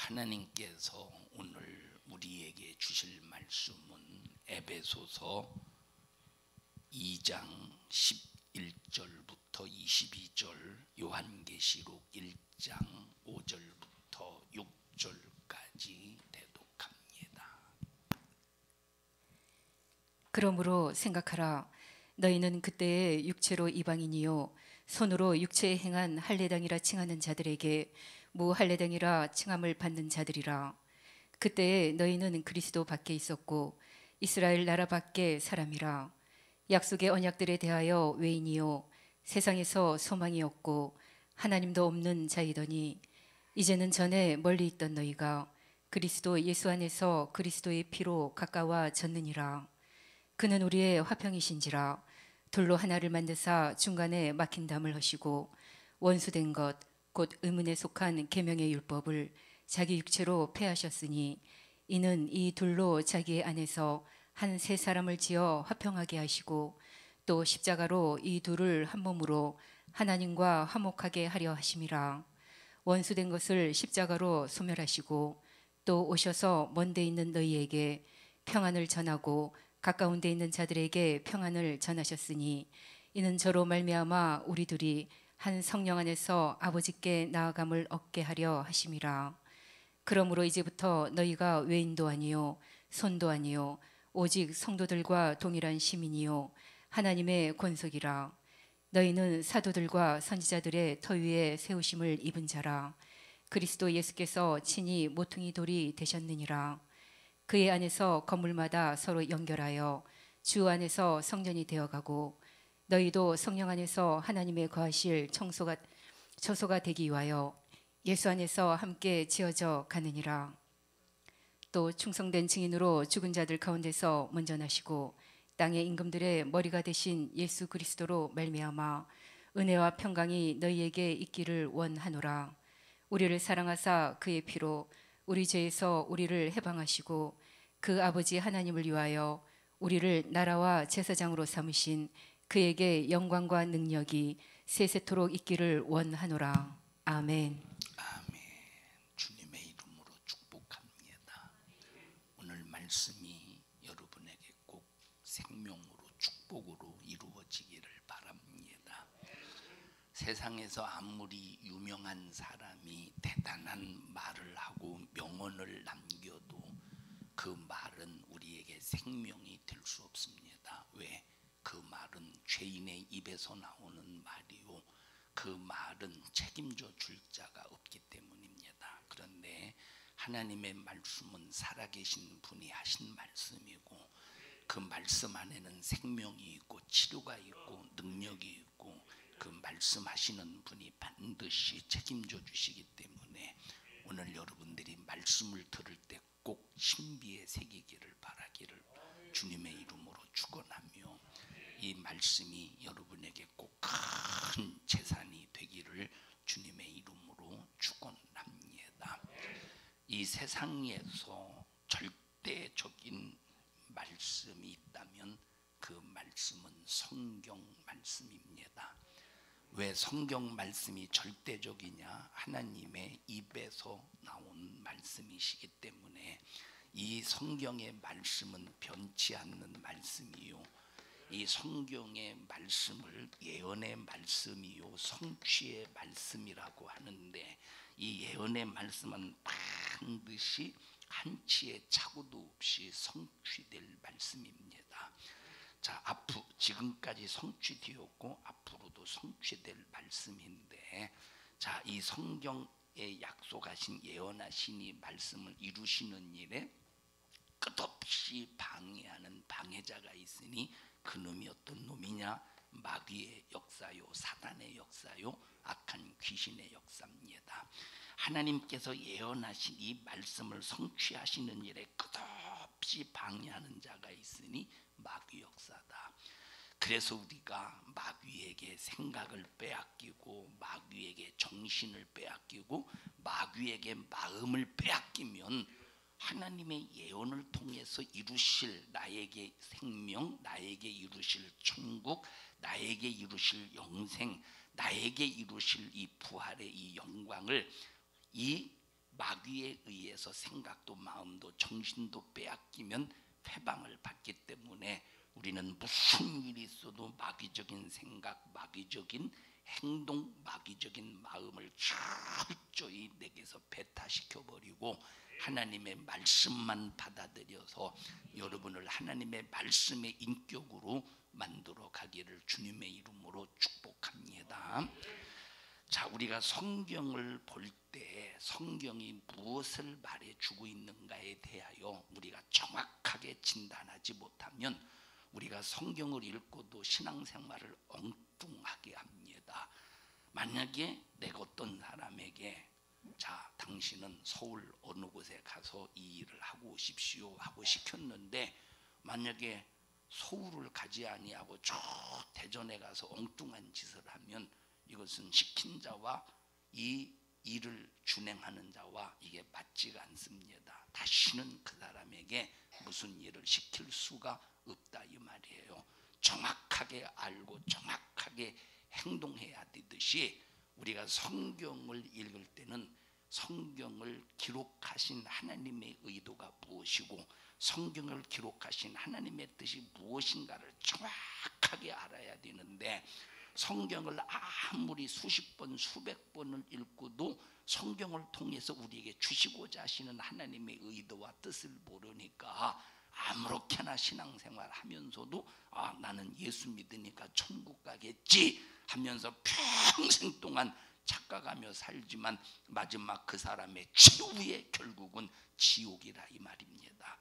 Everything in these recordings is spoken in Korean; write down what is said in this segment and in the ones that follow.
하나님께서 오늘 우리에게 주실 말씀은 에베소서 2장 11절부터 22절, 요한계시록 1장 5절부터 6절까지 대독합니다. 그러므로 생각하라. 너희는 그때의 육체로 이방인이요 손으로 육체에 행한 할례당이라 칭하는 자들에게 무할례당이라 칭함을 받는 자들이라. 그때에 너희는 그리스도 밖에 있었고 이스라엘 나라 밖에 사람이라. 약속의 언약들에 대하여 외인이요 세상에서 소망이 없고 하나님도 없는 자이더니 이제는 전에 멀리 있던 너희가 그리스도 예수 안에서 그리스도의 피로 가까워졌느니라. 그는 우리의 화평이신지라. 돌로 하나를 만드사 중간에 막힌 담을 하시고 원수된 것 곧 의문에 속한 계명의 율법을 자기 육체로 폐하셨으니 이는 이 둘로 자기 안에서 한 세 사람을 지어 화평하게 하시고 또 십자가로 이 둘을 한 몸으로 하나님과 화목하게 하려 하심이라. 원수된 것을 십자가로 소멸하시고 또 오셔서 먼데 있는 너희에게 평안을 전하고 가까운 데 있는 자들에게 평안을 전하셨으니 이는 저로 말미암아 우리들이 한 성령 안에서 아버지께 나아감을 얻게 하려 하심이라. 그러므로 이제부터 너희가 외인도 아니요 손도 아니요 오직 성도들과 동일한 시민이요 하나님의 권속이라. 너희는 사도들과 선지자들의 터 위에 세우심을 입은 자라. 그리스도 예수께서 친히 모퉁이 돌이 되셨느니라. 그의 안에서 건물마다 서로 연결하여 주 안에서 성전이 되어가고 너희도 성령 안에서 하나님의 거하실 처소가 되기 위하여 예수 안에서 함께 지어져 가느니라. 또 충성된 증인으로 죽은 자들 가운데서 먼저 나시고 땅의 임금들의 머리가 되신 예수 그리스도로 말미암아 은혜와 평강이 너희에게 있기를 원하노라. 우리를 사랑하사 그의 피로 우리 죄에서 우리를 해방하시고 그 아버지 하나님을 위하여 우리를 나라와 제사장으로 삼으신 그에게 영광과 능력이 세세토록 있기를 원하노라. 아멘. 아멘. 주님의 이름으로 축복합니다. 오늘 말씀이 여러분에게 꼭 생명으로 축복으로 이루어지기를 바랍니다. 세상에서 아무리 유명한 사람이 대단한 말을 하고 명언을 남겨도 그 말은 우리에게 생명이 될 수 없습니다. 왜? 그 말은 죄인의 입에서 나오는 말이요 그 말은 책임져 줄 자가 없기 때문입니다. 그런데 하나님의 말씀은 살아계신 분이 하신 말씀이고 그 말씀 안에는 생명이 있고 치료가 있고 능력이 있고 그 말씀하시는 분이 반드시 책임져 주시기 때문에 오늘 여러분들이 말씀을 들을 때 꼭 신비에 새기기를 바라기를 주님의 이름으로 축원하며 이 말씀이 여러분에게 꼭 큰 재산이 되기를 주님의 이름으로 축원합니다. 이 세상에서 절대적인 말씀이 있다면 그 말씀은 성경 말씀입니다. 왜 성경 말씀이 절대적이냐? 하나님의 입에서 나온 말씀이시기 때문에 이 성경의 말씀은 변치 않는 말씀이요 이 성경의 말씀을 예언의 말씀이요 성취의 말씀이라고 하는데 이 예언의 말씀은 반드시 한치의 착오도 없이 성취될 말씀입니다. 자, 지금까지 성취되었고 앞으로도 성취될 말씀인데, 자, 이 성경에 약속하신 예언하신 이 말씀을 이루시는 일에 끝없이 방해하는 방해자가 있으니 그놈이 어떤 놈이냐? 마귀의 역사요, 사단의 역사요, 악한 귀신의 역사입니다. 하나님께서 예언하신 이 말씀을 성취하시는 일에 끝없이 방해하는 자가 있으니 마귀 역사다. 그래서 우리가 마귀에게 생각을 빼앗기고 마귀에게 정신을 빼앗기고 마귀에게 마음을 빼앗기면 하나님의 예언을 통해서 이루실 나에게 생명, 나에게 이루실 천국, 나에게 이루실 영생, 나에게 이루실 이 부활의 이 영광을 이 마귀에 의해서 생각도 마음도 정신도 빼앗기면 회방을 받기 때문에 우리는 무슨 일이 있어도 마귀적인 생각, 마귀적인 행동, 마귀적인 마음을 철저히 내게서 배타시켜 버리고 하나님의 말씀만 받아들여서 여러분을 하나님의 말씀의 인격으로 만들어 가기를 주님의 이름으로 축복합니다. 자, 우리가 성경을 볼 때 성경이 무엇을 말해주고 있는가에 대하여 우리가 정확하게 진단하지 못하면 우리가 성경을 읽고도 신앙생활을 엉뚱하게 합니다. 만약에 내가 어떤 사람에게 자, 당신은 서울 어느 곳에 가서 이 일을 하고 오십시오 하고 시켰는데 만약에 서울을 가지 아니하고 저 대전에 가서 엉뚱한 짓을 하면 이것은 시킨 자와 이 일을 준행하는 자와 이게 맞지가 않습니다. 다시는 그 사람에게 무슨 일을 시킬 수가 없다 이 말이에요. 정확하게 알고 정확하게 행동해야 되듯이 우리가 성경을 읽을 때는 성경을 기록하신 하나님의 의도가 무엇이고 성경을 기록하신 하나님의 뜻이 무엇인가를 정확하게 알아야 되는데 성경을 아무리 수십 번 수백 번을 읽고도 성경을 통해서 우리에게 주시고자 하시는 하나님의 의도와 뜻을 모르니까 아무렇게나 신앙생활 하면서도 나는 예수 믿으니까 천국 가겠지 하면서 평생 동안 착각하며 살지만 마지막 그 사람의 최후의 결국은 지옥이라 이 말입니다.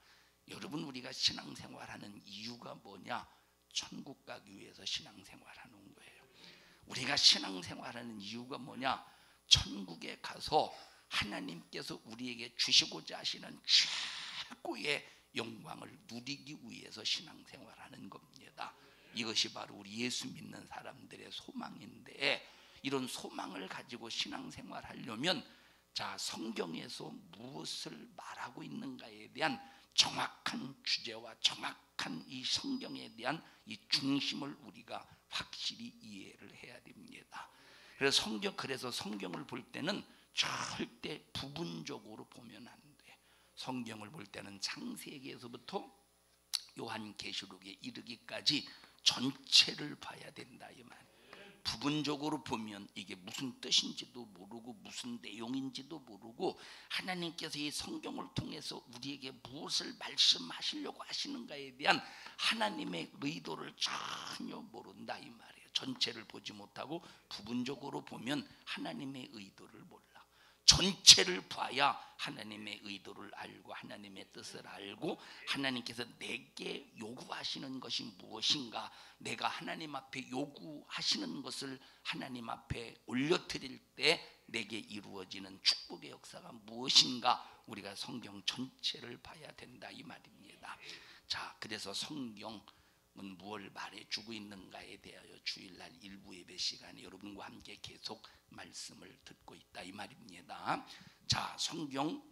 여러분 우리가 신앙생활하는 이유가 뭐냐? 천국 가기 위해서 신앙생활하는 거예요. 우리가 신앙생활하는 이유가 뭐냐? 천국에 가서 하나님께서 우리에게 주시고자 하시는 최고의 영광을 누리기 위해서 신앙생활하는 겁니다. 이것이 바로 우리 예수 믿는 사람들의 소망인데 이런 소망을 가지고 신앙생활하려면 자 성경에서 무엇을 말하고 있는가에 대한 정확한 주제와 정확한 이 성경에 대한 이 중심을 우리가 확실히 이해를 해야 됩니다. 그래서 성경을 볼 때는 절대 부분적으로 보면 안 돼. 성경을 볼 때는 창세기에서부터 요한계시록에 이르기까지 전체를 봐야 된다 이 말. 부분적으로 보면 이게 무슨 뜻인지도 모르고 무슨 내용인지도 모르고 하나님께서 이 성경을 통해서 우리에게 무엇을 말씀하시려고 하시는가에 대한 하나님의 의도를 전혀 모른다 이 말이에요. 전체를 보지 못하고 부분적으로 보면 하나님의 의도를 몰라. 전체를 봐야 하나님의 의도를 알고 하나님의 뜻을 알고 하나님께서 내게 요구하시는 것이 무엇인가, 내가 하나님 앞에 요구하시는 것을 하나님 앞에 올려드릴 때 내게 이루어지는 축복의 역사가 무엇인가 우리가 성경 전체를 봐야 된다 이 말입니다. 자, 그래서 성경은 무엇을 말해주고 있는가에 대하여 주일날 일부 예배 시간에 여러분과 함께 계속 말씀을 듣고 있다 이 말입니다. 자, 성경은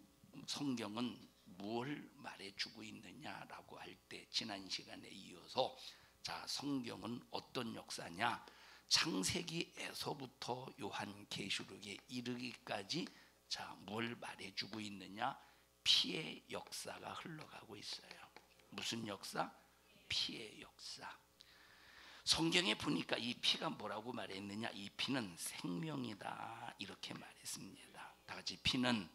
뭘 말해주고 있느냐라고 할 때 지난 시간에 이어서 자, 성경은 어떤 역사냐? 창세기에서부터 요한계시록에 이르기까지 자, 뭘 말해주고 있느냐? 피의 역사가 흘러가고 있어요. 무슨 역사? 피의 역사. 성경에 보니까 이 피가 뭐라고 말했느냐? 이 피는 생명이다 이렇게 말했습니다. 다 같이 피는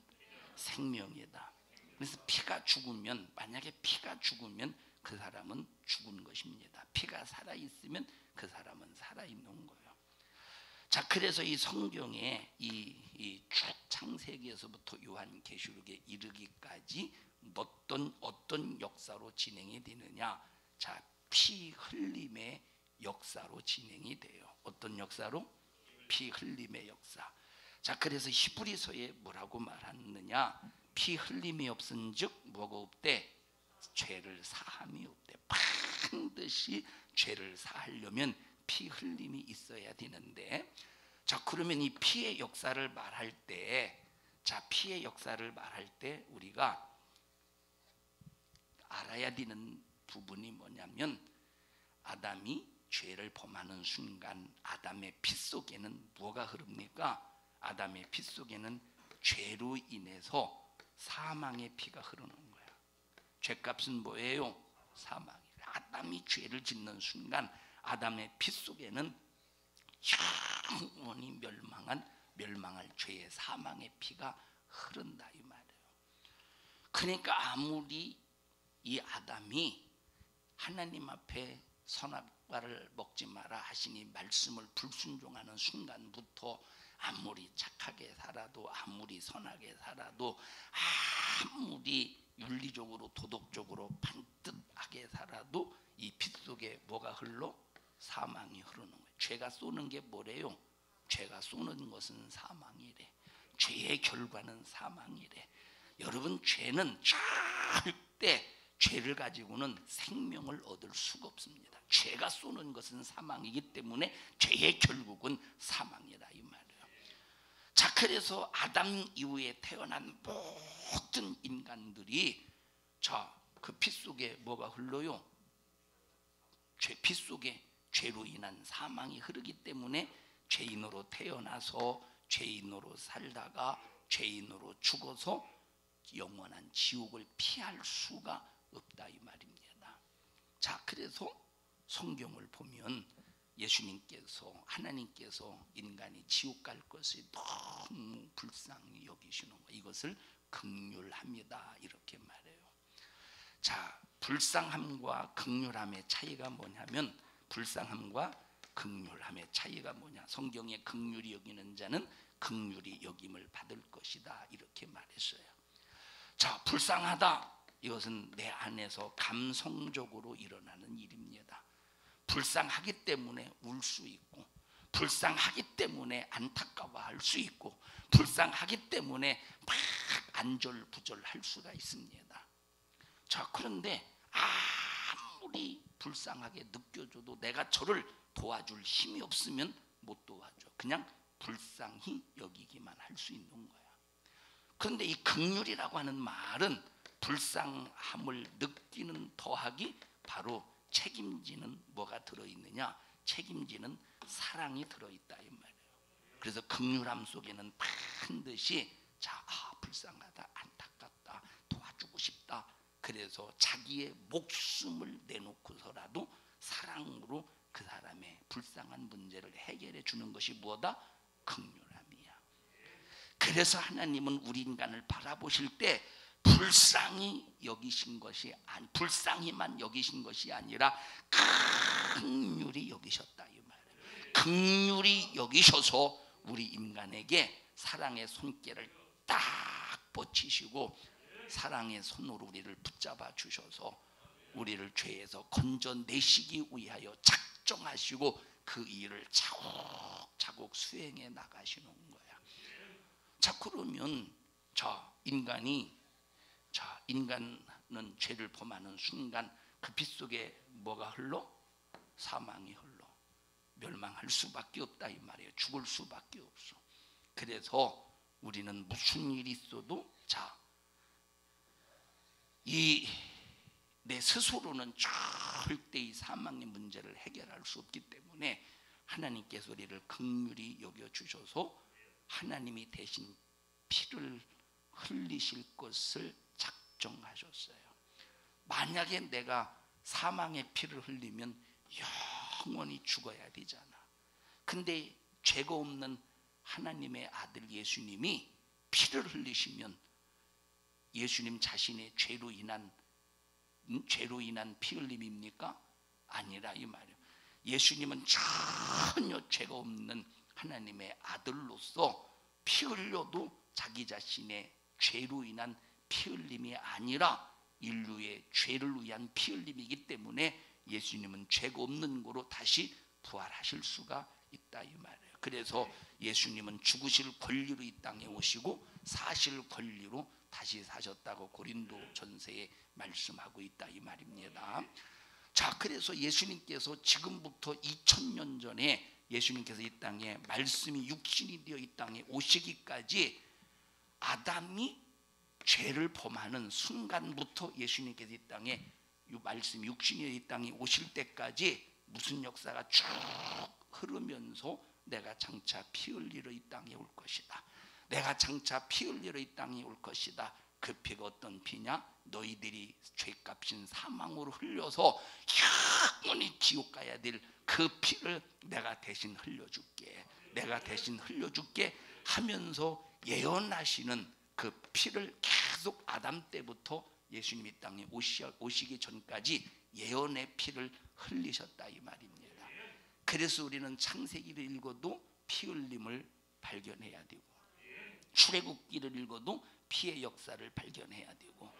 생명이다. 그래서 피가 죽으면 만약에 피가 죽으면 그 사람은 죽은 것입니다. 피가 살아있으면 그 사람은 살아있는 거예요. 자, 그래서 이 성경에 이 창세기에서부터 요한계시록에 이르기까지 어떤 역사로 진행이 되느냐? 자, 피 흘림의 역사로 진행이 돼요. 어떤 역사로? 피 흘림의 역사. 자, 그래서 히브리서에 뭐라고 말하느냐? 피 흘림이 없은즉 뭐가 없대? 죄를 사함이 없대. 반드시 죄를 사하려면 피 흘림이 있어야 되는데, 자, 그러면 이 피의 역사를 말할 때, 자, 피의 역사를 말할 때 우리가 알아야 되는 부분이 뭐냐면 아담이 죄를 범하는 순간 아담의 피 속에는 뭐가 흐릅니까? 아담의 피 속에는 죄로 인해서 사망의 피가 흐르는 거야. 죄값은 뭐예요? 사망이에요. 아담이 죄를 짓는 순간 아담의 피 속에는 영원히 멸망할 죄의 사망의 피가 흐른다 이 말이에요. 그러니까 아무리 이 아담이 하나님 앞에 선악과를 먹지 마라 하시니 말씀을 불순종하는 순간부터 아무리 착하게 살아도, 아무리 선하게 살아도, 아무리 윤리적으로 도덕적으로 반듯하게 살아도 이 피 속에 뭐가 흘러? 사망이 흐르는 거예요. 죄가 쏘는 게 뭐래요? 죄가 쏘는 것은 사망이래. 죄의 결과는 사망이래. 여러분, 죄는 절대 죄를 가지고는 생명을 얻을 수가 없습니다. 죄가 쏘는 것은 사망이기 때문에 죄의 결국은 사망이다 이 말이에요. 자, 그래서 아담 이후에 태어난 모든 인간들이 그 피 속에 뭐가 흘러요? 피 속에 죄로 인한 사망이 흐르기 때문에 죄인으로 태어나서 죄인으로 살다가 죄인으로 죽어서 영원한 지옥을 피할 수가 없다 이 말입니다. 자, 그래서 성경을 보면 예수님께서, 하나님께서 인간이 지옥 갈 것을 너무 불쌍히 여기시는 거, 이것을 긍휼합니다 이렇게 말해요. 자, 불쌍함과 긍휼함의 차이가 뭐냐면, 불쌍함과 긍휼함의 차이가 뭐냐? 성경에 긍휼히 여기는 자는 긍휼히 여김을 받을 것이다 이렇게 말했어요. 자, 불쌍하다, 이것은 내 안에서 감성적으로 일어나는 일입니다. 불쌍하기 때문에 울 수 있고, 불쌍하기 때문에 안타까워할 수 있고, 불쌍하기 때문에 막 안절부절할 수가 있습니다. 자, 그런데 아무리 불쌍하게 느껴져도 내가 저를 도와줄 힘이 없으면 못 도와줘. 그냥 불쌍히 여기기만 할 수 있는 거야. 그런데 이 긍휼이라고 하는 말은 불쌍함을 느끼는 더하기 바로 책임지는 뭐가 들어있느냐? 책임지는 사랑이 들어있다 이 말이에요. 그래서 긍휼함 속에는 반드시 불쌍하다, 안타깝다, 도와주고 싶다. 그래서 자기의 목숨을 내놓고서라도 사랑으로 그 사람의 불쌍한 문제를 해결해 주는 것이 뭐다? 긍휼함이야. 그래서 하나님은 우리 인간을 바라보실 때 불쌍히 여기신 것이 불쌍히만 여기신 것이 아니라 긍휼히 여기셨다 이 말이에요. 긍휼히 여기셔서 우리 인간에게 사랑의 손길을 딱 뻗치시고 사랑의 손으로 우리를 붙잡아 주셔서 우리를 죄에서 건져내시기 위하여 작정하시고 그 일을 차곡차곡 수행해 나가시는 거야. 자, 그러면 인간은 죄를 범하는 순간 그 피 속에 뭐가 흘러? 사망이 흘러 멸망할 수밖에 없다 이 말이에요. 죽을 수밖에 없어. 그래서 우리는 무슨 일이 있어도 내 스스로는 절대 이 사망의 문제를 해결할 수 없기 때문에 하나님께서 우리를 긍휼히 여겨주셔서 하나님이 대신 피를 흘리실 것을 작정하셨어요. 만약에 내가 사망의 피를 흘리면 영원히 죽어야 되잖아. 근데 죄가 없는 하나님의 아들 예수님이 피를 흘리시면 예수님 자신의 죄로 인한 피 흘림입니까? 아니라 이 말이에요. 예수님은 전혀 죄가 없는 하나님의 아들로서 피 흘려도 자기 자신의 죄로 인한 피 흘림이 아니라 인류의 죄를 위한 피 흘림이기 때문에 예수님은 죄가 없는 거로 다시 부활하실 수가 있다 이 말이에요. 그래서 예수님은 죽으실 권리로 이 땅에 오시고 사실 권리로 다시 사셨다고 고린도 전서에 말씀하고 있다 이 말입니다. 자, 그래서 예수님께서 지금부터 2000년 전에 예수님께서 이 땅에 말씀이 육신이 되어 이 땅에 오시기까지 아담이 죄를 범하는 순간부터 예수님께서 이 땅에 말씀이 육신이 되어 이 땅에 오실 때까지 무슨 역사가 쭉 흐르면서 내가 장차 피 흘리러 이 땅에 올 것이다. 내가 장차 피 흘리러 이 땅에 올 것이다. 그 피가 어떤 피냐? 너희들이 죄값인 사망으로 흘려서 영원히 지옥 가야 될 그 피를 내가 대신 흘려줄게. 내가 대신 흘려줄게 하면서 예언하시는 그 피를 계속 아담 때부터 예수님이 땅에 오시기 전까지 예언의 피를 흘리셨다 이 말입니다. 그래서 우리는 창세기를 읽어도 피 흘림을 발견해야 되고, 출애굽기를 읽어도 피의 역사를 발견해야 되고,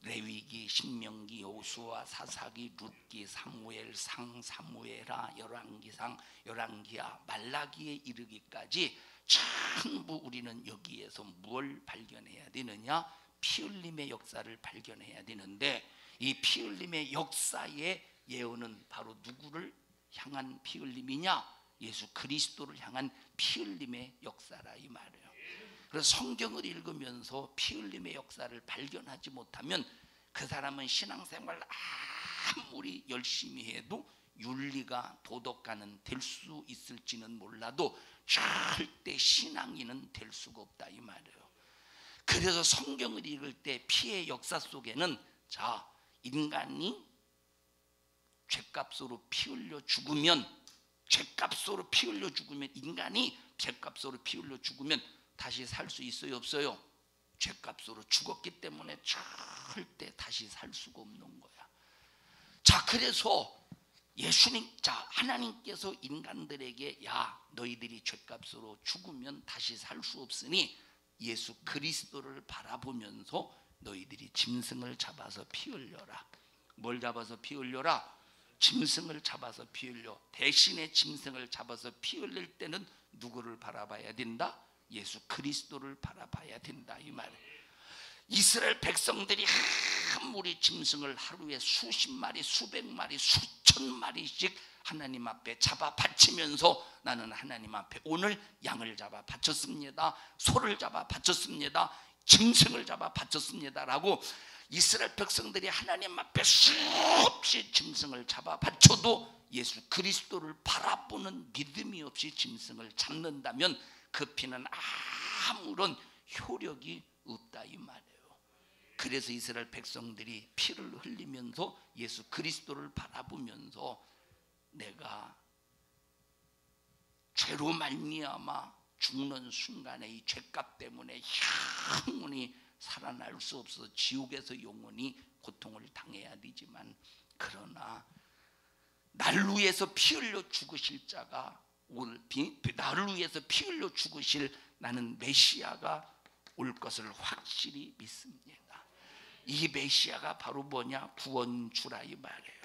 레위기, 신명기, 요수아, 사사기, 룻기, 사무엘, 사무엘하, 열왕기상, 열왕기하, 말라기에 이르기까지 전부 우리는 여기에서 뭘 발견해야 되느냐? 피 흘림의 역사를 발견해야 되는데, 이 피 흘림의 역사의 예언은 바로 누구를 향한 피 흘림이냐? 예수 그리스도를 향한 피 흘림의 역사라 이 말이에요. 그래서 성경을 읽으면서 피 흘림의 역사를 발견하지 못하면 그 사람은 신앙생활 아무리 열심히 해도 윤리가 도덕가는 될 수 있을지는 몰라도 절대 신앙인은 될 수가 없다 이 말이에요. 그래서 성경을 읽을 때 피의 역사 속에는 자, 인간이 죄값으로 피 흘려 죽으면, 죄값으로 피 흘려 죽으면, 인간이 죄값으로 피 흘려 죽으면 다시 살 수 있어요 없어요? 죄값으로 죽었기 때문에 절대 다시 살 수가 없는 거야. 자, 그래서 예수님, 자, 하나님께서 인간들에게 야, 너희들이 죄값으로 죽으면 다시 살 수 없으니 예수 그리스도를 바라보면서 너희들이 짐승을 잡아서 피 흘려라. 뭘 잡아서 피 흘려라? 짐승을 잡아서 피 흘려. 대신에 짐승을 잡아서 피 흘릴 때는 누구를 바라봐야 된다? 예수 그리스도를 바라봐야 된다 이 말이에요. 이스라엘 백성들이 한 무리 짐승을 하루에 수십 마리, 수백 마리, 수천 마리씩 하나님 앞에 잡아 바치면서 나는 하나님 앞에 오늘 양을 잡아 바쳤습니다, 소를 잡아 바쳤습니다, 짐승을 잡아 바쳤습니다 라고 이스라엘 백성들이 하나님 앞에 수없이 짐승을 잡아 바쳐도 예수 그리스도를 바라보는 믿음이 없이 짐승을 잡는다면 그 피는 아무런 효력이 없다 이 말이에요. 그래서 이스라엘 백성들이 피를 흘리면서 예수 그리스도를 바라보면서 내가 죄로 말미암아 죽는 순간에 이 죄값 때문에 영원히 살아날 수 없어서 지옥에서 영원히 고통을 당해야 되지만, 그러나 나를 위해서 피 흘려 죽으실 자가 나를 위해서 피 흘려 죽으실 나는 메시아가 올 것을 확실히 믿습니다. 이 메시아가 바로 뭐냐? 구원주라 이 말이에요.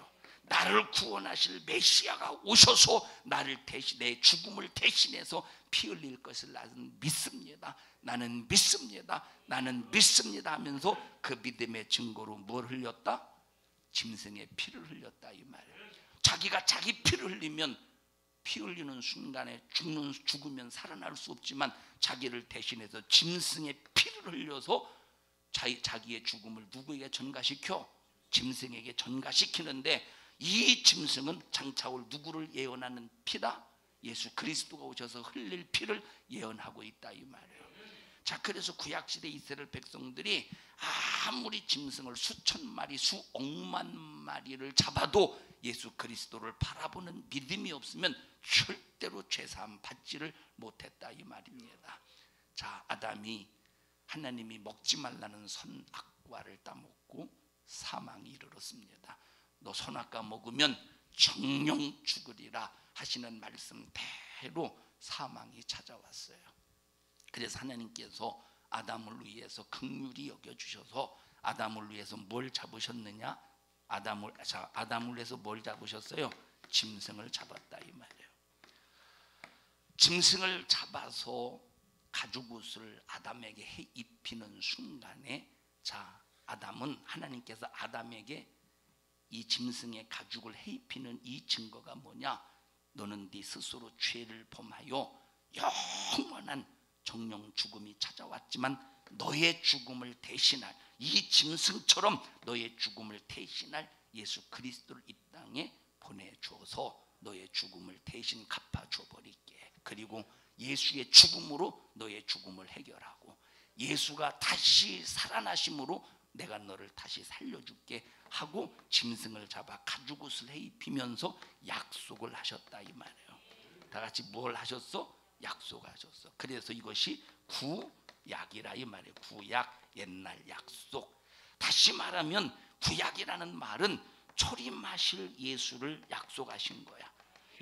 나를 구원하실 메시아가 오셔서 나를 대신, 내 죽음을 대신해서 피 흘릴 것을 나는 믿습니다. 나는 믿습니다. 나는 믿습니다 하면서 그 믿음의 증거로 뭘 흘렸다? 짐승의 피를 흘렸다 이 말이에요. 자기가 자기 피를 흘리면 피 흘리는 순간에 죽으면 살아날 수 없지만 자기를 대신해서 짐승의 피를 흘려서 자기의 죽음을 누구에게 전가시켜? 짐승에게 전가시키는데, 이 짐승은 장차 올 누구를 예언하는 피다? 예수 그리스도가 오셔서 흘릴 피를 예언하고 있다 이 말이에요. 자, 그래서 구약시대 이스라엘 백성들이 아무리 짐승을 수천 마리, 수억만 마리를 잡아도 예수 그리스도를 바라보는 믿음이 없으면 절대로 죄사함 받지를 못했다 이 말입니다. 자, 아담이 하나님이 먹지 말라는 선악과를 따먹고 사망이 이르렀습니다. 너 선악과 먹으면 정령 죽으리라 하시는 말씀대로 사망이 찾아왔어요. 그래서 하나님께서 아담을 위해서 긍휼히 여겨주셔서 아담을 위해서 뭘 잡으셨느냐? 아담을 위해서 뭘 잡으셨어요? 짐승을 잡았다 이 말이에요. 짐승을 잡아서 가죽옷을 아담에게 해 입히는 순간에, 자, 아담은 하나님께서 아담에게 이 짐승의 가죽을 해 입히는 이 증거가 뭐냐? 너는 네 스스로 죄를 범하여 영원한 정령 죽음이 찾아왔지만 너의 죽음을 대신할, 이 짐승처럼 너의 죽음을 대신할 예수 그리스도를 이 땅에 보내주어서 너의 죽음을 대신 갚아줘 버릴게. 그리고 예수의 죽음으로 너의 죽음을 해결하고 예수가 다시 살아나심으로 내가 너를 다시 살려줄게 하고 짐승을 잡아 가죽옷을 입히면서 약속을 하셨다 이 말이에요. 다 같이 뭘 하셨어? 약속하셨어. 그래서 이것이 구약이라 이 말이에요. 구약, 옛날 약속. 다시 말하면 구약이라는 말은 초림하실 예수를 약속하신 거야.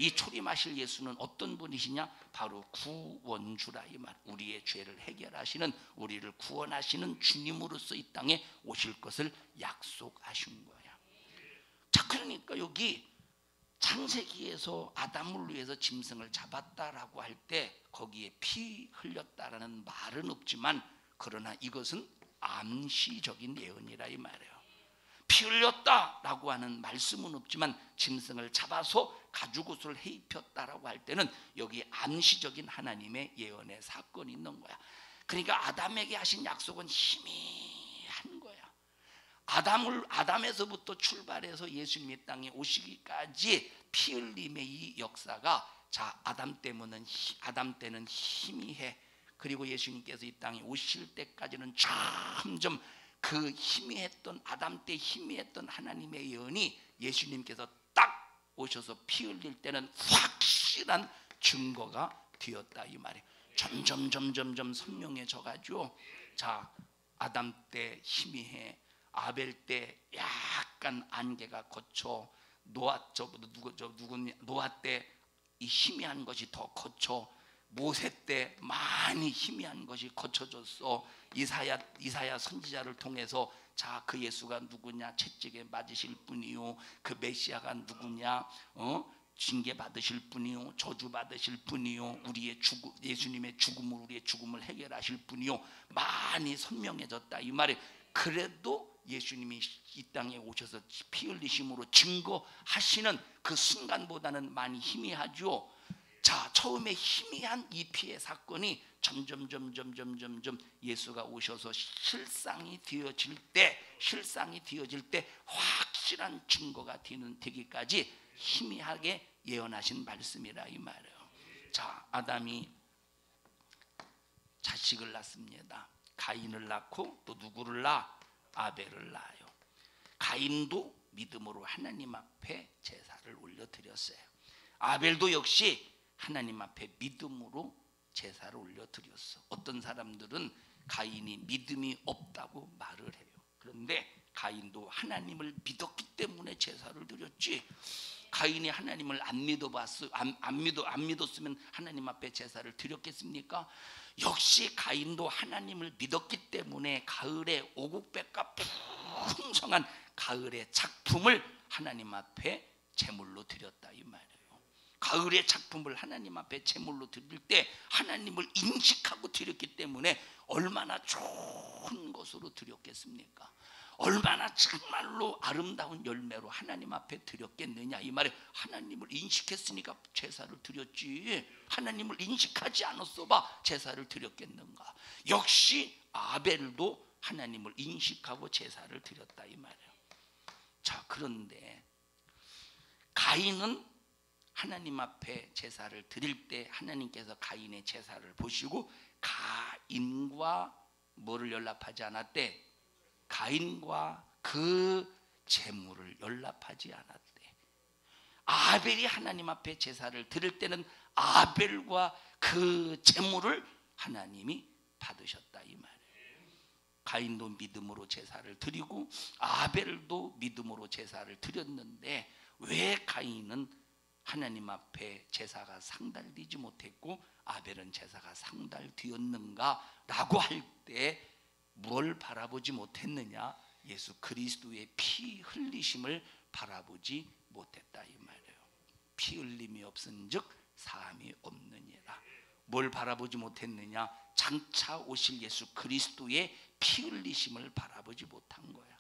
이 초림하실 예수는 어떤 분이시냐? 바로 구원주라 이 말. 우리의 죄를 해결하시는, 우리를 구원하시는 주님으로서 이 땅에 오실 것을 약속하신 거야. 자, 그러니까 여기 창세기에서 아담을 위해서 짐승을 잡았다라고 할 때 거기에 피 흘렸다라는 말은 없지만, 그러나 이것은 암시적인 예언이라 이 말이에요. 피 흘렸다라고 하는 말씀은 없지만 짐승을 잡아서 가죽옷을 입혔다라고 할 때는 여기 암시적인 하나님의 예언의 사건이 있는 거야. 그러니까 아담에게 하신 약속은 희미한 거야. 아담에서부터 출발해서 예수님이 땅에 오시기까지 피 흘림의 이 역사가, 자, 아담 때는 희미해. 그리고 예수님께서 이 땅에 오실 때까지는 점점 그 희미했던, 아담 때 희미했던 하나님의 예언이 예수님께서 딱 오셔서 피 흘릴 때는 확실한 증거가 되었다 이 말이에요. 점점 선명해져 가지고, 자, 아담 때 희미해, 아벨 때 약간 안개가 거쳐, 노아 때 이 희미한 것이 더 거쳐, 모세 때 많이 희미한 것이 거쳐졌어. 이사야 선지자를 통해서, 자, 그 예수가 누구냐? 채찍에 맞으실 분이요, 그 메시아가 누구냐? 징계 받으실 분이요, 저주 받으실 분이요, 예수님의 죽음으로 우리의 죽음을 해결하실 분이요, 많이 선명해졌다 이 말이. 그래도 예수님이 이 땅에 오셔서 피 흘리심으로 증거하시는 그 순간보다는 많이 희미하죠. 자, 처음에 희미한 이 피의 사건이 점점 예수가 오셔서 실상이 되어질 때 확실한 증거가 되기까지 희미하게 예언하신 말씀이라 이 말이에요. 자, 아담이 자식을 낳습니다. 가인을 낳고 또 누구를 낳아? 아벨을 낳아요. 가인도 믿음으로 하나님 앞에 제사를 올려드렸어요. 아벨도 역시 하나님 앞에 믿음으로 제사를 올려드렸어. 어떤 사람들은 가인이 믿음이 없다고 말을 해요. 그런데 가인도 하나님을 믿었기 때문에 제사를 드렸지, 가인이 하나님을 안 믿었으면 하나님 앞에 제사를 드렸겠습니까? 역시 가인도 하나님을 믿었기 때문에 가을에 오곡백과 풍성한 가을의 작품을 하나님 앞에 제물로 드렸다 이 말이에요. 가을의 작품을 하나님 앞에 제물로 드릴 때 하나님을 인식하고 드렸기 때문에 얼마나 좋은 것으로 드렸겠습니까? 얼마나 정말로 아름다운 열매로 하나님 앞에 드렸겠느냐 이 말에, 하나님을 인식했으니까 제사를 드렸지, 하나님을 인식하지 않았어봐 제사를 드렸겠는가? 역시 아벨도 하나님을 인식하고 제사를 드렸다 이 말이에요. 자, 그런데 가인은 하나님 앞에 제사를 드릴 때 하나님께서 가인의 제사를 보시고 가인과 뭐를 연락하지 않았대? 가인과 그 제물을 연락하지 않았대. 아벨이 하나님 앞에 제사를 드릴 때는 아벨과 그 제물을 하나님이 받으셨다 이 말이에요. 가인도 믿음으로 제사를 드리고 아벨도 믿음으로 제사를 드렸는데 왜 가인은 하나님 앞에 제사가 상달되지 못했고 아벨은 제사가 상달되었는가 라고 할 때 뭘 바라보지 못했느냐? 예수 그리스도의 피 흘리심을 바라보지 못했다 이 말이에요. 피 흘림이 없은즉 사함이 없느니라. 뭘 바라보지 못했느냐? 장차 오실 예수 그리스도의 피 흘리심을 바라보지 못한 거야.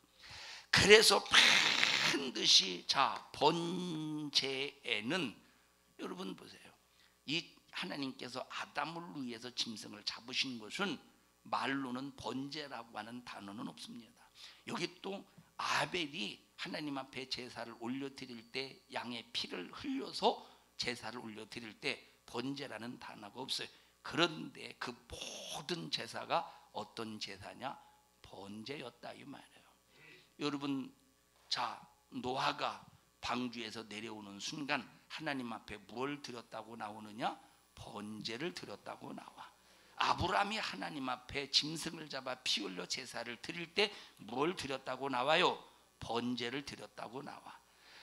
그래서 반드시, 자, 번제에는 여러분 보세요. 이 하나님께서 아담을 위해서 짐승을 잡으신 것은 말로는 번제라고 하는 단어는 없습니다. 여기 또 아벨이 하나님 앞에 제사를 올려드릴 때 양의 피를 흘려서 제사를 올려드릴 때 번제라는 단어가 없어요. 그런데 그 모든 제사가 어떤 제사냐? 번제였다 이 말이에요. 여러분, 자, 노아가 방주에서 내려오는 순간 하나님 앞에 뭘 드렸다고 나오느냐? 번제를 드렸다고 나와. 아브라함이 하나님 앞에 짐승을 잡아 피 흘려 제사를 드릴 때 뭘 드렸다고 나와요? 번제를 드렸다고 나와.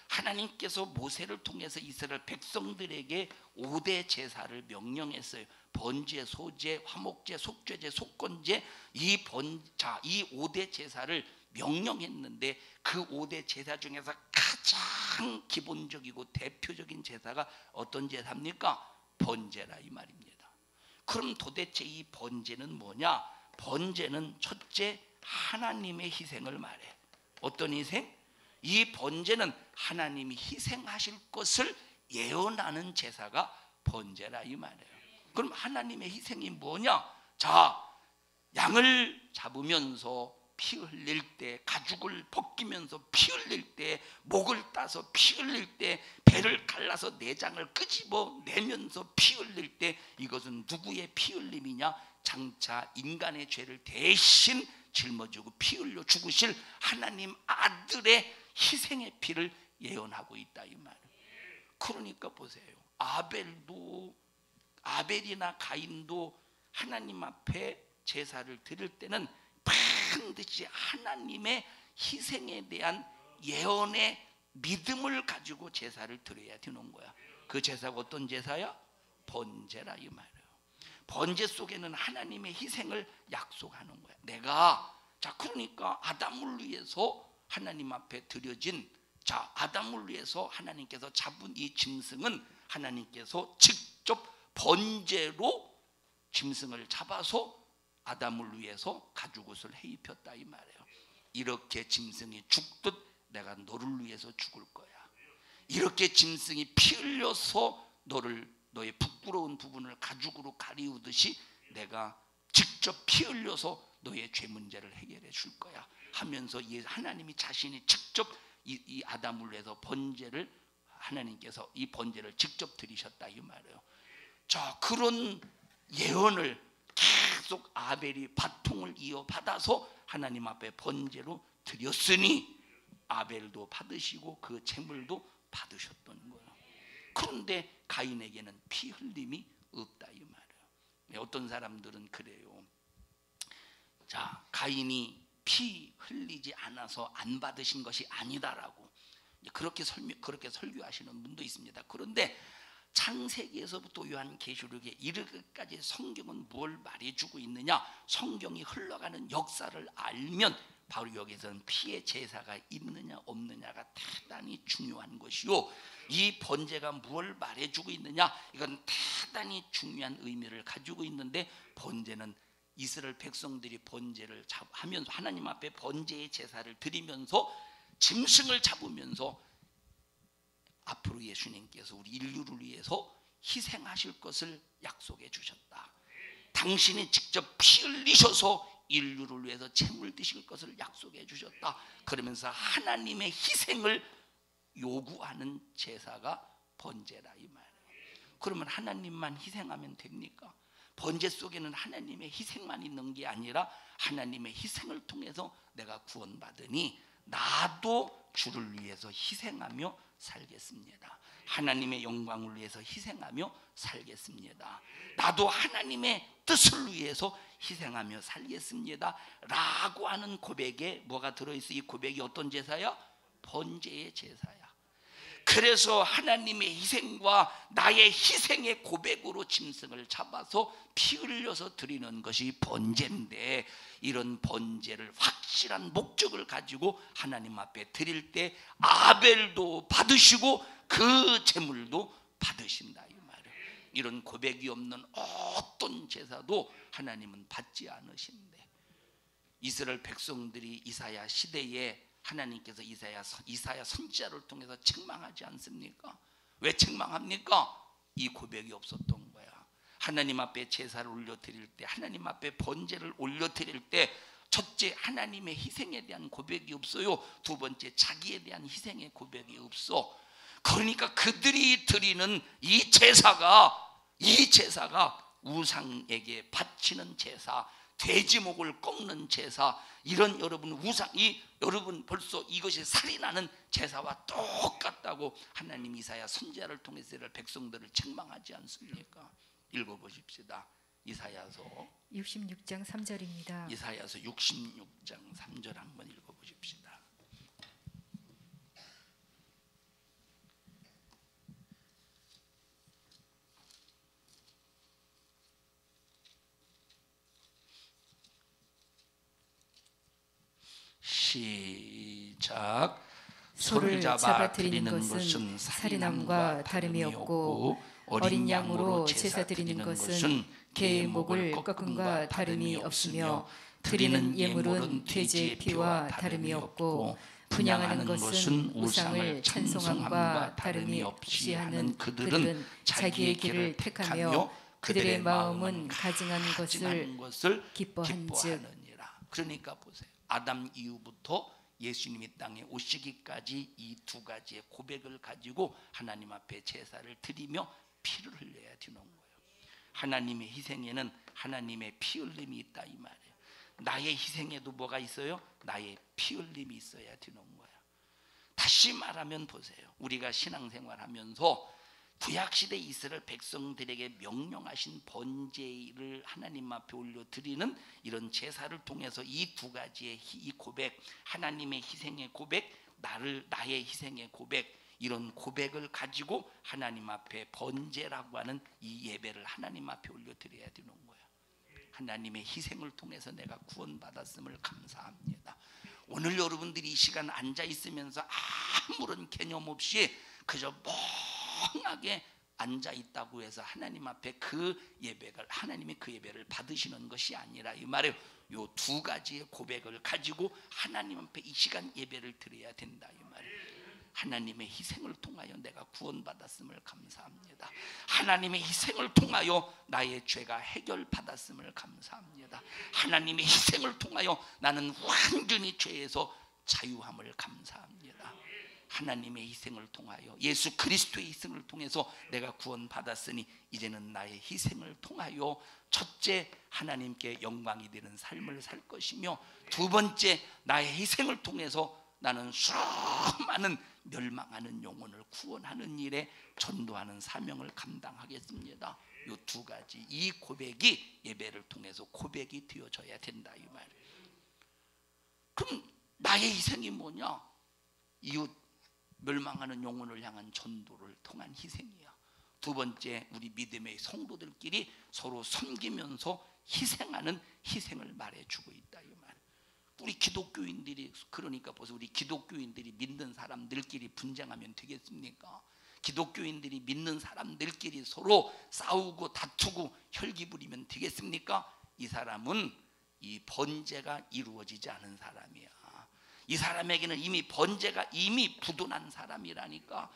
하나님께서 모세를 통해서 이스라엘 백성들에게 5대 제사를 명령했어요. 번제, 소제, 화목제, 속죄제, 속건제, 이 5대 제사를 명령했는데 그 5대 제사 중에서 가장 기본적이고 대표적인 제사가 어떤 제사입니까? 번제라 이 말입니다. 그럼 도대체 이 번제는 뭐냐? 번제는 첫째 하나님의 희생을 말해. 어떤 희생? 이 번제는 하나님이 희생하실 것을 예언하는 제사가 번제라 이 말이에요. 그럼 하나님의 희생이 뭐냐? 자, 양을 잡으면서 피 흘릴 때, 가죽을 벗기면서 피 흘릴 때, 목을 따서 피 흘릴 때, 배를 갈라서 내장을 끄집어 내면서 피 흘릴 때, 이것은 누구의 피 흘림이냐? 장차 인간의 죄를 대신 짊어지고 피 흘려 죽으실 하나님 아들의 희생의 피를 예언하고 있다 이 말이에요. 그러니까 보세요. 아벨이나 가인도 하나님 앞에 제사를 드릴 때는 반드시 하나님의 희생에 대한 예언의 믿음을 가지고 제사를 드려야 되는 거야. 그 제사가 어떤 제사야? 번제라 이 말이에요. 번제 속에는 하나님의 희생을 약속하는 거야. 그러니까 아담을 위해서 하나님 앞에 드려진, 아담을 위해서 하나님께서 잡은 이 짐승은 하나님께서 직접 번제로 짐승을 잡아서 아담을 위해서 가죽옷을 해입혔다 이 말이에요. 이렇게 짐승이 죽듯 내가 너를 위해서 죽을 거야. 이렇게 짐승이 피 흘려서 너의 부끄러운 부분을 가죽으로 가리우듯이 내가 직접 피 흘려서 너의 죄 문제를 해결해 줄 거야 하면서 하나님이 자신이 직접 이 아담을 위해서 번제를, 하나님께서 이 번제를 직접 드리셨다 이 말이에요. 자, 그런 예언을 계속 아벨이 바통을 이어받아서 하나님 앞에 번제로 드렸으니 아벨도 받으시고 그 제물도 받으셨던 거예요. 그런데 가인에게는 피 흘림이 없다 이 말이에요. 어떤 사람들은 그래요. 자, 가인이 피 흘리지 않아서 안 받으신 것이 아니다라고 그렇게 설교하시는 분도 있습니다. 그런데 창세기에서부터 요한계시록에 이르기까지 성경은 뭘 말해주고 있느냐? 성경이 흘러가는 역사를 알면 바로 여기서는 피의 제사가 있느냐 없느냐가 대단히 중요한 것이요, 이 번제가 뭘 말해주고 있느냐, 이건 대단히 중요한 의미를 가지고 있는데, 번제는 이스라엘 백성들이 번제를 하면서 하나님 앞에 번제의 제사를 드리면서 짐승을 잡으면서 앞으로 예수님께서 우리 인류를 위해서 희생하실 것을 약속해 주셨다. 당신이 직접 피 흘리셔서 인류를 위해서 제물 드실 것을 약속해 주셨다. 그러면서 하나님의 희생을 요구하는 제사가 번제라 이 말이에요. 그러면 하나님만 희생하면 됩니까? 번제 속에는 하나님의 희생만 있는 게 아니라 하나님의 희생을 통해서 내가 구원받으니 나도 주를 위해서 희생하며 살겠습니다. 하나님의 영광을 위해서 희생하며 살겠습니다. 나도 하나님의 뜻을 위해서 희생하며 살겠습니다 라고 하는 고백에 뭐가 들어있어? 이 고백이 어떤 제사야? 번제의 제사야. 그래서 하나님의 희생과 나의 희생의 고백으로 짐승을 잡아서 피 흘려서 드리는 것이 번제인데, 이런 번제를 확실한 목적을 가지고 하나님 앞에 드릴 때 아벨도 받으시고 그 제물도 받으신다 이 말이에요. 이런 고백이 없는 어떤 제사도 하나님은 받지 않으신대. 이스라엘 백성들이 이사야 시대에 하나님께서 이사야 선지자를 통해서 책망하지 않습니까? 왜 책망합니까? 이 고백이 없었던 거야. 하나님 앞에 제사를 올려드릴 때, 하나님 앞에 번제를 올려드릴 때 첫째 하나님의 희생에 대한 고백이 없어요. 두 번째 자기에 대한 희생의 고백이 없어. 그러니까 그들이 드리는 이 제사가 우상에게 바치는 제사, 돼지목을 꺾는 제사, 이런 여러분 우상이 여러분 벌써 이것이 살인하는 제사와 똑같다고 하나님 이사야 선지자를 통해서 백성들을 책망하지 않습니까? 읽어보십시다. 이사야서 66장 3절입니다. 이사야서 66장 3절 한번 읽어보십시다. 시작. 소를 잡아 드리는 것은 살인함과 다름이 없고 어린 양으로 제사 드리는 것은 개의 목을 꺾음과 다름이 없으며 드리는 예물은 돼지의 피와 다름이 없고 분향하는 것은 우상을 찬송함과 다름이 없이 하는 그들은 자기의 길을 택하며 그들의 마음은 가증한 것을 기뻐한즉. 그러니까 보세요. 아담 이후부터 예수님이 땅에 오시기까지 이 두 가지의 고백을 가지고 하나님 앞에 제사를 드리며 피를 흘려야 되는 거예요. 하나님의 희생에는 하나님의 피 흘림이 있다 이 말이에요. 나의 희생에도 뭐가 있어요? 나의 피 흘림이 있어야 되는 거예요. 다시 말하면 보세요. 우리가 신앙생활하면서 구약시대 이스라엘 백성들에게 명령하신 번제를 하나님 앞에 올려드리는 이런 제사를 통해서 이 두 가지의 이 고백, 하나님의 희생의 고백, 나의 희생의 고백, 이런 고백을 가지고 하나님 앞에 번제라고 하는 이 예배를 하나님 앞에 올려드려야 되는 거예요. 하나님의 희생을 통해서 내가 구원받았음을 감사합니다. 오늘 여러분들이 이 시간 앉아있으면서 아무런 개념 없이 그저 멍하게 앉아 있다고 해서 하나님 앞에 그 예배를 하나님이 그 예배를 받으시는 것이 아니라 이 말이에요. 요 두 가지의 고백을 가지고 하나님 앞에 이 시간 예배를 드려야 된다 이 말이에요. 하나님의 희생을 통하여 내가 구원받았음을 감사합니다. 하나님의 희생을 통하여 나의 죄가 해결받았음을 감사합니다. 하나님의 희생을 통하여 나는 완전히 죄에서 자유함을 감사합니다. 하나님의 희생을 통하여 예수 그리스도의 희생을 통해서 내가 구원받았으니 이제는 나의 희생을 통하여 첫째 하나님께 영광이 되는 삶을 살 것이며 두 번째 나의 희생을 통해서 나는 수많은 멸망하는 영혼을 구원하는 일에 전도하는 사명을 감당하겠습니다. 이 두 가지 이 고백이 예배를 통해서 고백이 되어져야 된다 이 말이에요. 그럼 나의 희생이 뭐냐? 이웃 멸망하는 영혼을 향한 전도를 통한 희생이야. 두 번째 우리 믿음의 성도들끼리 서로 섬기면서 희생하는 희생을 말해주고 있다 이 말. 우리 기독교인들이 그러니까 보세요. 우리 기독교인들이 믿는 사람들끼리 분쟁하면 되겠습니까? 기독교인들이 믿는 사람들끼리 서로 싸우고 다투고 혈기 부리면 되겠습니까? 이 사람은 이 번제가 이루어지지 않은 사람이야. 이 사람에게는 이미 번제가 이미 부도난 사람이라니까.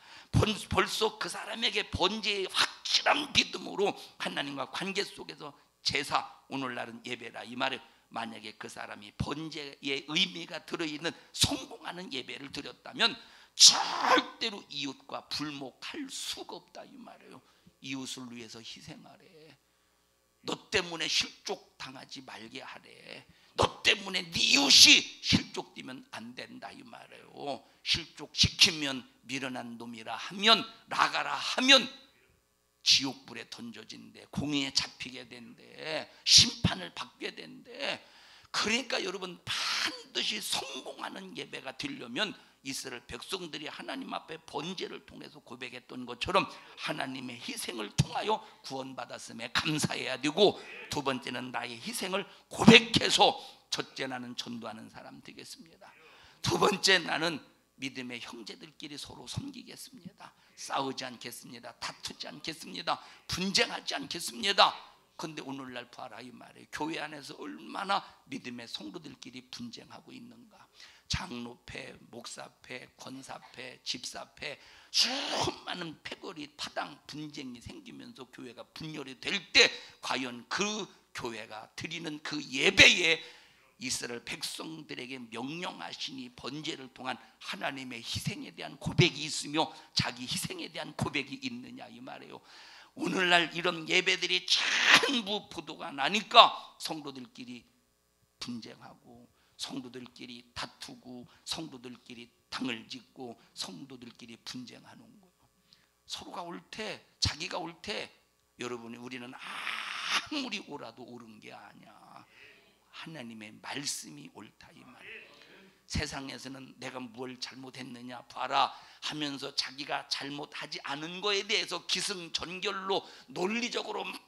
벌써 그 사람에게 번제의 확실한 믿음으로 하나님과 관계 속에서 제사, 오늘날은 예배라 이 말에 만약에 그 사람이 번제의 의미가 들어있는 성공하는 예배를 드렸다면 절대로 이웃과 불목할 수가 없다 이 말이에요. 이웃을 위해서 희생하래. 너 때문에 실족 당하지 말게 하래. 너 때문에 네 이웃이 실족되면 안 된다 이 말이에요. 실족시키면 미련한 놈이라 하면 나가라 하면 지옥불에 던져진대. 공의에 잡히게 된대. 심판을 받게 된대. 그러니까 여러분 반드시 성공하는 예배가 되려면 이스라엘 백성들이 하나님 앞에 번제를 통해서 고백했던 것처럼 하나님의 희생을 통하여 구원받았음에 감사해야 되고, 두 번째는 나의 희생을 고백해서 첫째 나는 전도하는 사람 되겠습니다. 두 번째 나는 믿음의 형제들끼리 서로 섬기겠습니다. 싸우지 않겠습니다. 다투지 않겠습니다. 분쟁하지 않겠습니다. 근데 오늘날 봐라 이 말이에요. 교회 안에서 얼마나 믿음의 성도들끼리 분쟁하고 있는가. 장로패, 목사패, 권사패, 집사패, 수많은 패거리 파당 분쟁이 생기면서 교회가 분열이 될 때 과연 그 교회가 드리는 그 예배에 이스라엘 백성들에게 명령하시니 번제를 통한 하나님의 희생에 대한 고백이 있으며 자기 희생에 대한 고백이 있느냐 이 말이에요. 오늘날 이런 예배들이 전부 보도가 나니까 성도들끼리 분쟁하고 성도들끼리 다투고 성도들끼리 당을 짓고 성도들끼리 분쟁하는 거예요. 서로가 옳대, 자기가 옳대. 여러분이 우리는 아무리 옳아도 옳은 게 아니야. 하나님의 말씀이 옳다 이 말이에요. 세상에서는 내가 뭘 잘못했느냐 봐라 하면서 자기가 잘못하지 않은 거에 대해서 기승전결로 논리적으로 막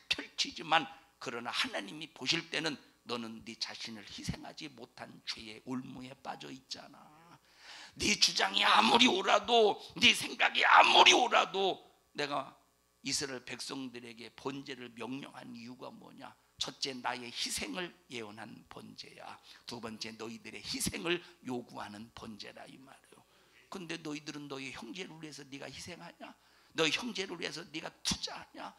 펼치지만, 그러나 하나님이 보실 때는 너는 네 자신을 희생하지 못한 죄의 올무에 빠져 있잖아. 네 주장이 아무리 옳아도, 네 생각이 아무리 옳아도, 내가 이스라엘 백성들에게 번제를 명령한 이유가 뭐냐? 첫째, 나의 희생을 예언한 번제야. 두 번째, 너희들의 희생을 요구하는 번제라 이 말이에요. 근데 너희들은 너희 형제를 위해서 네가 희생하냐? 너희 형제를 위해서 네가 투자하냐?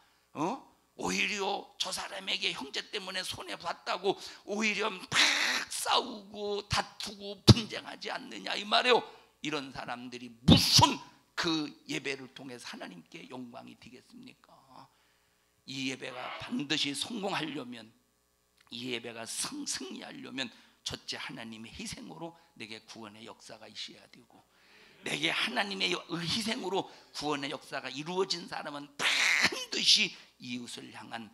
오히려 저 사람에게 형제 때문에 손해봤다고 오히려 막 싸우고 다투고 분쟁하지 않느냐 이 말이에요. 이런 사람들이 무슨 그 예배를 통해서 하나님께 영광이 되겠습니까? 이 예배가 반드시 성공하려면, 이 예배가 승리하려면 첫째, 하나님의 희생으로 내게 구원의 역사가 있어야 되고, 내게 하나님의 희생으로 구원의 역사가 이루어진 사람은 반드시 이웃을 향한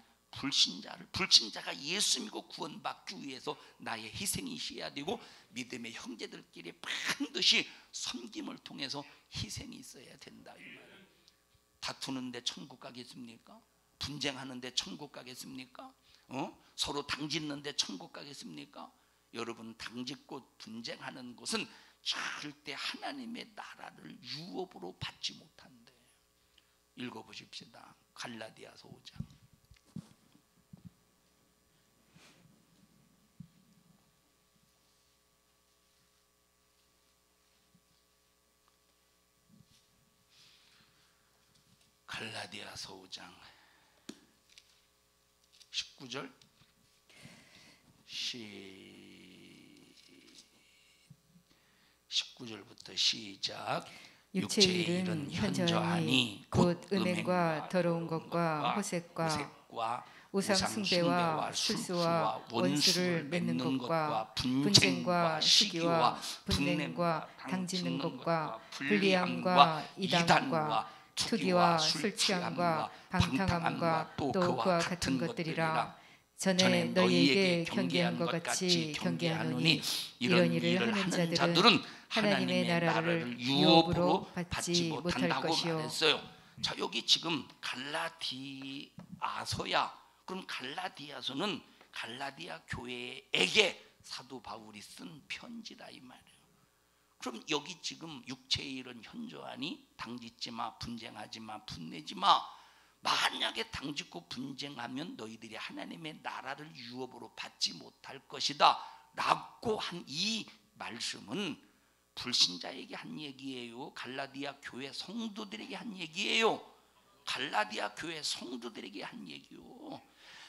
불신자가 예수 믿고 구원받기 위해서 나의 희생이 있어야 되고, 믿음의 형제들끼리 반드시 섬김을 통해서 희생이 있어야 된다 이 말이에요. 다투는데 천국 가겠습니까? 분쟁하는데 천국 가겠습니까? 서로 당짓는데 천국 가겠습니까? 여러분, 당짓고 분쟁하는 것은 절대 하나님의 나라를 유업으로 받지 못한대. 읽어보십시다. 갈라디아서 5장. 갈라디아서 5장 19절 19절부터 시작. 육체의 일은 현저하니 곧 음행과 더러운 것과 호색과 우상 숭배와 술수와 원수를 맺는 것과 분쟁과 시기와 분냄과 당짓는 것과 불리함과 이단과 투기와 술취함과 방탕함과 또 그와 같은 것들이라. 전에 너희에게 경계한 것 같이 경계하노니 이런 일을 하는 자들은 하나님의 나라를 유업으로 받지 못할 것이요. 자, 여기 지금 갈라디아서야. 그럼 갈라디아서는 갈라디아 교회에게 사도 바울이 쓴 편지다 이 말이에요. 그럼 여기 지금 육체의 일은 현저하니 당짓지 마, 분쟁하지 마, 분내지 마. 만약에 당짓고 분쟁하면 너희들이 하나님의 나라를 유업으로 받지 못할 것이다 라고 한 이 말씀은 불신자에게 한 얘기예요? 갈라디아 교회 성도들에게 한 얘기예요? 갈라디아 교회 성도들에게 한 얘기요.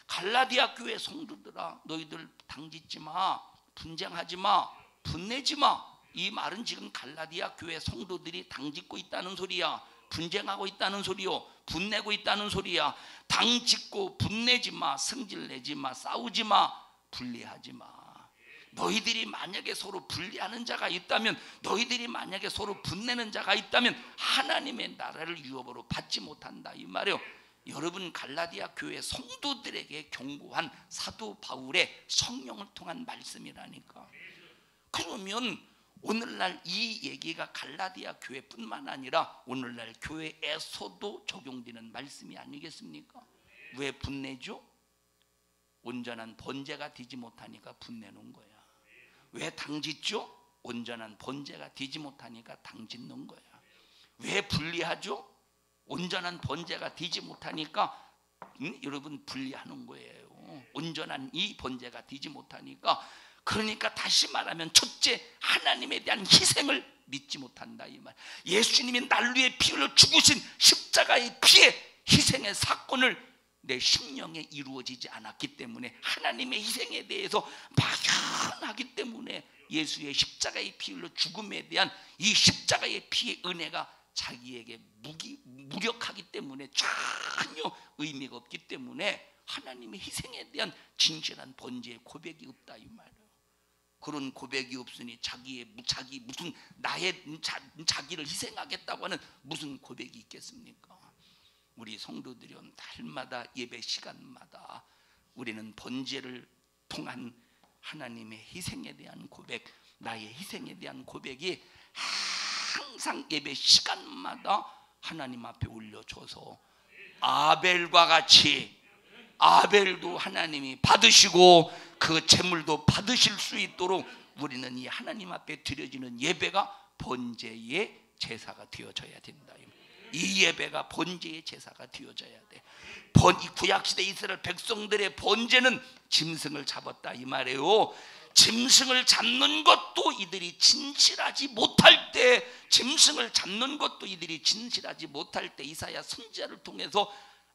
갈라디아 교회 성도들아, 너희들 당짓지 마, 분쟁하지 마, 분내지 마. 이 말은 지금 갈라디아 교회 성도들이 당짓고 있다는 소리야. 분쟁하고 있다는 소리요. 분내고 있다는 소리야. 당짓고 분내지 마, 승질내지 마, 싸우지 마, 분리하지 마. 너희들이 만약에 서로 분리하는 자가 있다면, 너희들이 만약에 서로 분내는 자가 있다면 하나님의 나라를 유업으로 받지 못한다 이 말이에요. 여러분, 갈라디아 교회 성도들에게 경고한 사도 바울의 성령을 통한 말씀이라니까. 그러면 오늘날 이 얘기가 갈라디아 교회뿐만 아니라 오늘날 교회에서도 적용되는 말씀이 아니겠습니까? 왜 분내죠? 온전한 번제가 되지 못하니까 분내는 거야. 왜 당짓죠? 온전한 번제가 되지 못하니까 당짓는 거야. 왜 분리하죠? 온전한 번제가 되지 못하니까 여러분 분리하는 거예요. 온전한 이 번제가 되지 못하니까. 그러니까 다시 말하면 첫째, 하나님에 대한 희생을 믿지 못한다 이 말. 예수님이 날 위해 피 흘려 죽으신 십자가의 피의 희생의 사건을 내 심령에 이루어지지 않았기 때문에, 하나님의 희생에 대해서 막연하기 때문에 예수의 십자가의 피 흘려 죽음에 대한 이 십자가의 피의 은혜가 자기에게 무력하기 때문에 전혀 의미가 없기 때문에 하나님의 희생에 대한 진실한 번제의 고백이 없다 이 말이에요. 그런 고백이 없으니 자기 무슨 나의 자기를 희생하겠다고 하는 무슨 고백이 있겠습니까? 우리 성도들은 날마다 예배 시간마다 우리는 번제를 통한 하나님의 희생에 대한 고백, 나의 희생에 대한 고백이 항상 예배 시간마다 하나님 앞에 올려줘서 아벨과 같이 아벨도 하나님이 받으시고 그 제물도 받으실 수 있도록 우리는 이 하나님 앞에 드려지는 예배가 번제의 제사가 되어져야 된다. 이 예배가 번제의 제사가 되어져야 돼. 구약시대 이스라엘 백성들의 번제는 짐승을 잡았다 이 말이에요. 짐승을 잡는 것도 이들이 진실하지 못할 때, 짐승을 잡는 것도 이들이 진실하지 못할 때 이사야 선지자를 통해서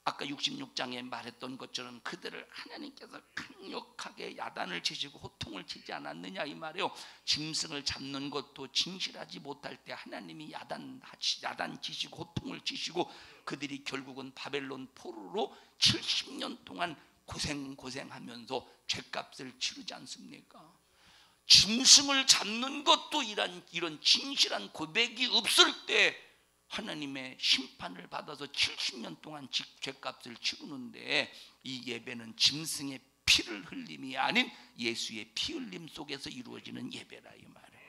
아까 66장에 말했던 것처럼 그들을 하나님께서 강력하게 야단을 치시고 호통을 치지 않았느냐 이 말이에요. 짐승을 잡는 것도 진실하지 못할 때 하나님이 야단 치시고 호통을 치시고 그들이 결국은 바벨론 포로로 70년 동안 고생하면서 죄값을 치르지 않습니까? 짐승을 잡는 것도 이런 진실한 고백이 없을 때 하나님의 심판을 받아서 70년 동안 죄값을 치르는데, 이 예배는 짐승의 피를 흘림이 아닌 예수의 피 흘림 속에서 이루어지는 예배라 이 말이에요.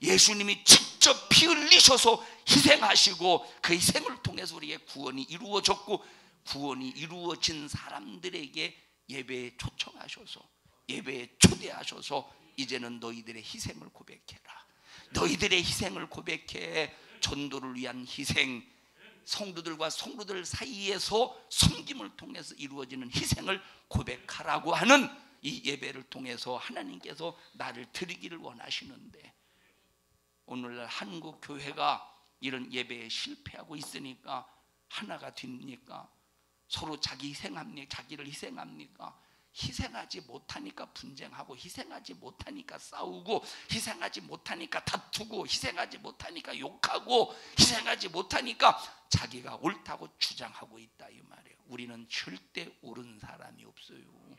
예수님이 직접 피 흘리셔서 희생하시고 그 희생을 통해서 우리의 구원이 이루어졌고, 구원이 이루어진 사람들에게 예배에 초청하셔서 예배에 초대하셔서 이제는 너희들의 희생을 고백해라. 너희들의 희생을 고백해. 전도를 위한 희생, 성도들과 성도들 사이에서 섬김을 통해서 이루어지는 희생을 고백하라고 하는 이 예배를 통해서 하나님께서 나를 드리기를 원하시는데, 오늘날 한국 교회가 이런 예배에 실패하고 있으니까 하나가 됩니까? 서로 자기를 희생합니까? 희생하지 못하니까 분쟁하고, 희생하지 못하니까 싸우고, 희생하지 못하니까 다투고, 희생하지 못하니까 욕하고, 희생하지 못하니까 자기가 옳다고 주장하고 있다 이 말이에요. 우리는 절대 옳은 사람이 없어요.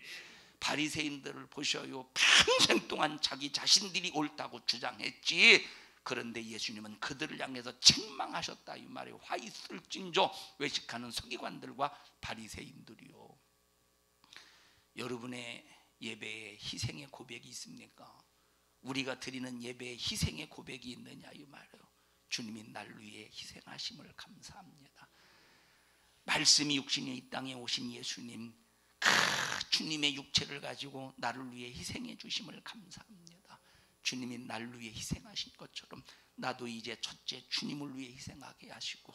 바리새인들을 보셔요. 평생 동안 자기 자신들이 옳다고 주장했지. 그런데 예수님은 그들을 향해서 책망하셨다 이 말이에요. 화 있을진저 외식하는 서기관들과 바리새인들이요. 여러분의 예배에 희생의 고백이 있습니까? 우리가 드리는 예배에 희생의 고백이 있느냐 이 말이에요. 주님이 날 위해 희생하심을 감사합니다. 말씀이 육신이 이 땅에 오신 예수님, 그 주님의 육체를 가지고 나를 위해 희생해 주심을 감사합니다. 주님이 날 위해 희생하신 것처럼 나도 이제 첫째 주님을 위해 희생하게 하시고,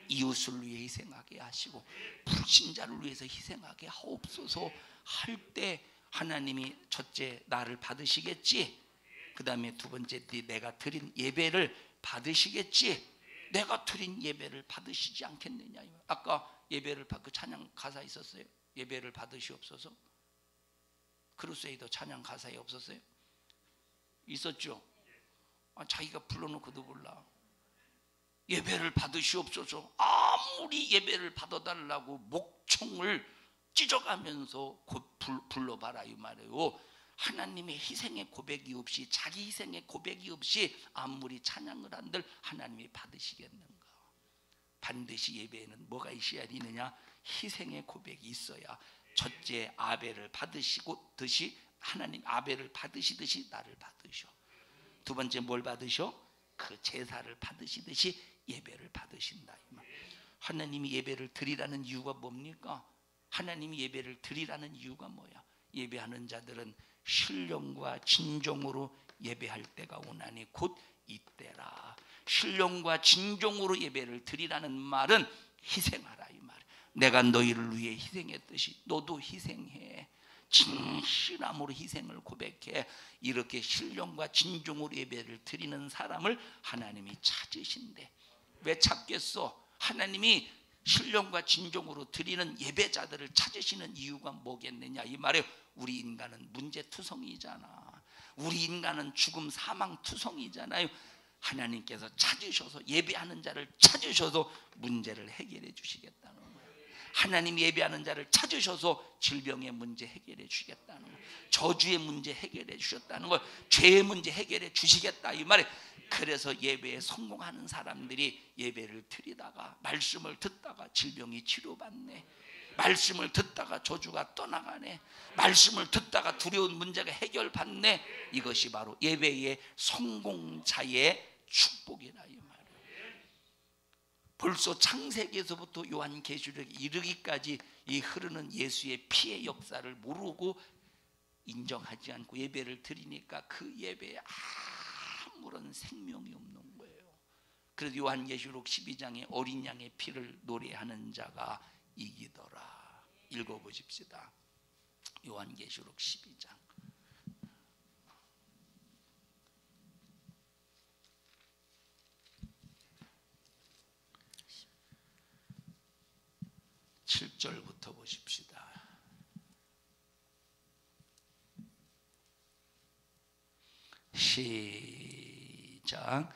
이웃을 위해 희생하게 하시고, 불신자를 위해서 희생하게 하옵소서 할 때 하나님이 첫째 나를 받으시겠지, 그 다음에 두 번째 내가 드린 예배를 받으시겠지, 내가 드린 예배를 받으시지 않겠느냐. 아까 예배를 그 찬양 가사 있었어요. 예배를 받으시옵소서. 크루세이더 찬양 가사에 없었어요? 있었죠. 자기가 불러놓고도 몰라. 예배를 받으시옵소서. 아무리 예배를 받아달라고 목청을 찢어가면서 불러봐라 이 말이에요. 하나님의 희생의 고백이 없이, 자기 희생의 고백이 없이 아무리 찬양을 한들 하나님이 받으시겠는가? 반드시 예배에는 뭐가 있어야 되느냐? 희생의 고백이 있어야 첫째 아벨을 받으시듯이 하나님 아벨을 받으시듯이 나를 받으셔. 두 번째 뭘 받으셔? 그 제사를 받으시듯이 예배를 받으신다. 하나님이 예배를 드리라는 이유가 뭡니까? 하나님이 예배를 드리라는 이유가 뭐야? 예배하는 자들은 신령과 진정으로 예배할 때가 오나니 곧 이때라. 신령과 진정으로 예배를 드리라는 말은 희생하라 이 말. 내가 너희를 위해 희생했듯이 너도 희생해. 진실함으로 희생을 고백해. 이렇게 신령과 진정으로 예배를 드리는 사람을 하나님이 찾으신대. 왜 찾겠어? 하나님이 신령과 진정으로 드리는 예배자들을 찾으시는 이유가 뭐겠느냐 이 말이에요. 우리 인간은 문제투성이잖아. 우리 인간은 죽음 사망투성이잖아요. 하나님께서 찾으셔서 예배하는 자를 찾으셔서 문제를 해결해 주시겠다는 거예요. 하나님 예배하는 자를 찾으셔서 질병의 문제 해결해 주시겠다는 거예요. 저주의 문제 해결해 주셨다는 걸, 죄의 문제 해결해 주시겠다 이 말이에요. 그래서 예배에 성공하는 사람들이 예배를 드리다가 말씀을 듣다가 질병이 치료받네, 말씀을 듣다가 저주가 떠나가네, 말씀을 듣다가 두려운 문제가 해결받네. 이것이 바로 예배의 성공자의 축복이라 이 말이에요. 벌써 창세기에서부터 요한계시록에 이르기까지 이 흐르는 예수의 피의 역사를 모르고 인정하지 않고 예배를 드리니까 그 예배에 아무런 생명이 없는 거예요. 그래서 요한계시록 12장에 어린 양의 피를 노래하는 자가 이기더라. 읽어보십시다. 요한계시록 12장 7절부터 보십시다. 시작.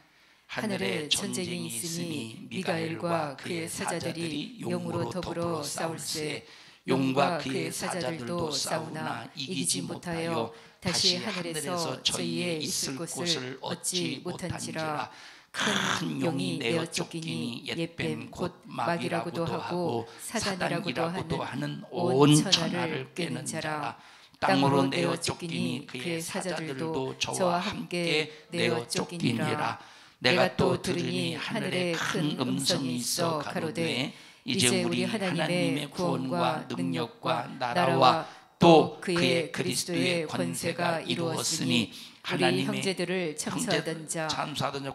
하늘에 전쟁이 있으니 미가엘과 그의 사자들이 용으로 더불어 싸울세. 용과 그의 사자들도 싸우나 이기지 못하여 다시 하늘에서 저희의 있을 곳을 얻지 못한지라. 큰 용이 내어 쫓기니 옛뱀 곧 마귀라고도 하고 사단이라고도 하는 온 천하를 꿰는 자라. 땅으로 내어 쫓기니 그의 사자들도 저와 함께 내어 쫓기니라. 내가 또 들으니 하늘에 큰 음성이 있어 가로되 이제 우리 하나님의 구원과 능력과 나라와 또 그의 그리스도의 권세가 이루었으니 우리 형제들을 참수하던 자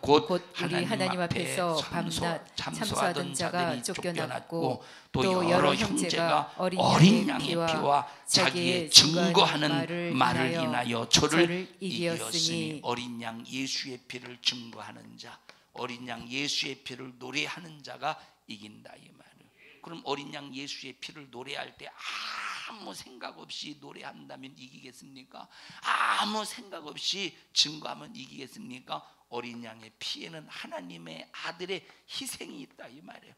곧 우리 하나님 앞에서 밤낮 참수하던 자가 쫓겨났고 또 여러 형제가 어린 양의 피와 자기의 증거하는 말을 인하여 저를 이기었으니. 어린 양 예수의 피를 증거하는 자, 어린 양 예수의 피를 노래하는 자가 이긴다 이 말이에요. 그럼 어린 양 예수의 피를 노래할 때 아무 생각 없이 노래한다면 이기겠습니까? 아무 생각 없이 증거하면 이기겠습니까? 어린 양의 피에는 하나님의 아들의 희생이 있다 이 말이에요.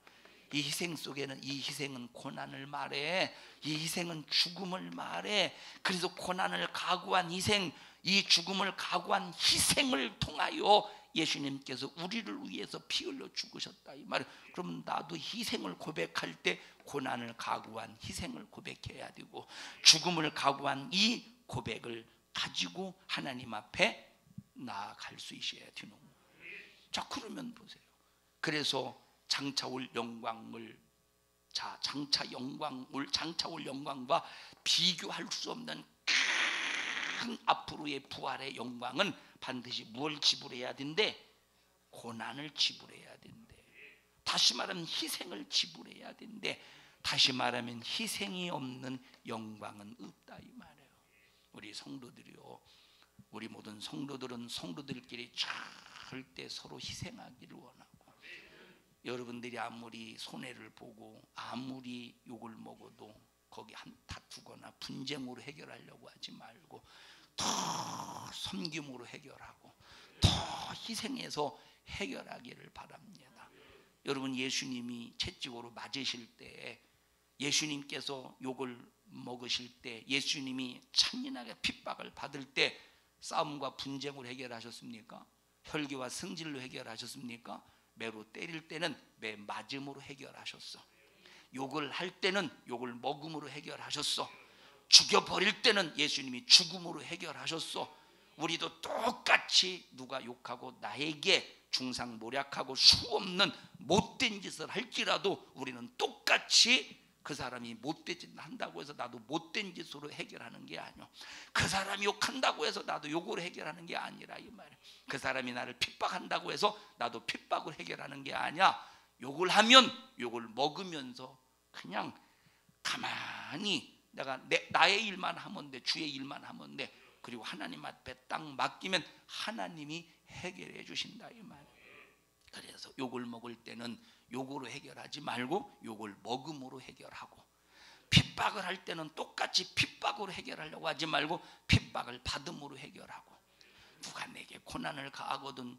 이 희생 속에는, 이 희생은 고난을 말해, 이 희생은 죽음을 말해. 그래서 고난을 각오한 희생, 이 죽음을 각오한 희생을 통하여 예수님께서 우리를 위해서 피 흘려 죽으셨다 이 말이에요. 그럼 나도 희생을 고백할 때 고난을 각오한 희생을 고백해야 되고, 죽음을 각오한 이 고백을 가지고 하나님 앞에 나아갈 수 있어야 되는 거예요. 자, 그러면 보세요. 그래서 장차 올 영광을, 자, 장차 올 영광과 비교할 수 없는 큰 앞으로의 부활의 영광은 반드시 무엇을 지불해야 된대? 고난을 지불해야 된대. 다시 말하면 희생을 지불해야 된대. 다시 말하면 희생이 없는 영광은 없다 이 말이에요. 우리 성도들이요, 우리 모든 성도들은 성도들끼리 절대 서로 희생하기를 원하고, 여러분들이 아무리 손해를 보고 아무리 욕을 먹어도 거기 다투거나 분쟁으로 해결하려고 하지 말고 더 섬김으로 해결하고 더 희생해서 해결하기를 바랍니다. 여러분, 예수님이 채찍으로 맞으실 때, 예수님께서 욕을 먹으실 때, 예수님이 잔인하게 핍박을 받을 때 싸움과 분쟁으로 해결하셨습니까? 혈기와 승질로 해결하셨습니까? 매로 때릴 때는 매 맞음으로 해결하셨어. 욕을 할 때는 욕을 먹음으로 해결하셨어. 죽여버릴 때는 예수님이 죽음으로 해결하셨어. 우리도 똑같이 누가 욕하고 나에게 중상모략하고 수없는 못된 짓을 할지라도 우리는 똑같이 그 사람이 못된 짓을 한다고 해서 나도 못된 짓으로 해결하는 게 아니야. 그 사람이 욕한다고 해서 나도 욕으로 해결하는 게 아니라 이 말이야. 그 사람이 나를 핍박한다고 해서 나도 핍박을 해결하는 게 아니야. 욕을 하면 욕을 먹으면서 그냥 가만히 내가 나의 일만 하면 돼, 주의 일만 하면 돼. 그리고 하나님 앞에 딱 맡기면 하나님이 해결해 주신다 이 말. 그래서 욕을 먹을 때는 욕으로 해결하지 말고 욕을 먹음으로 해결하고, 핍박을 할 때는 똑같이 핍박으로 해결하려고 하지 말고 핍박을 받음으로 해결하고, 누가 내게 고난을 가하거든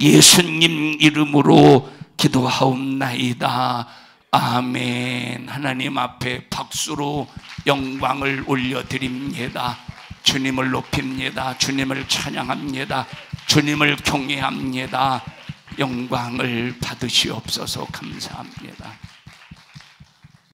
예수님 이름으로 기도하옵나이다. 아멘. 하나님 앞에 박수로 영광을 올려드립니다. 주님을 높입니다. 주님을 찬양합니다. 주님을 경외합니다. 영광을 받으시옵소서. 감사합니다.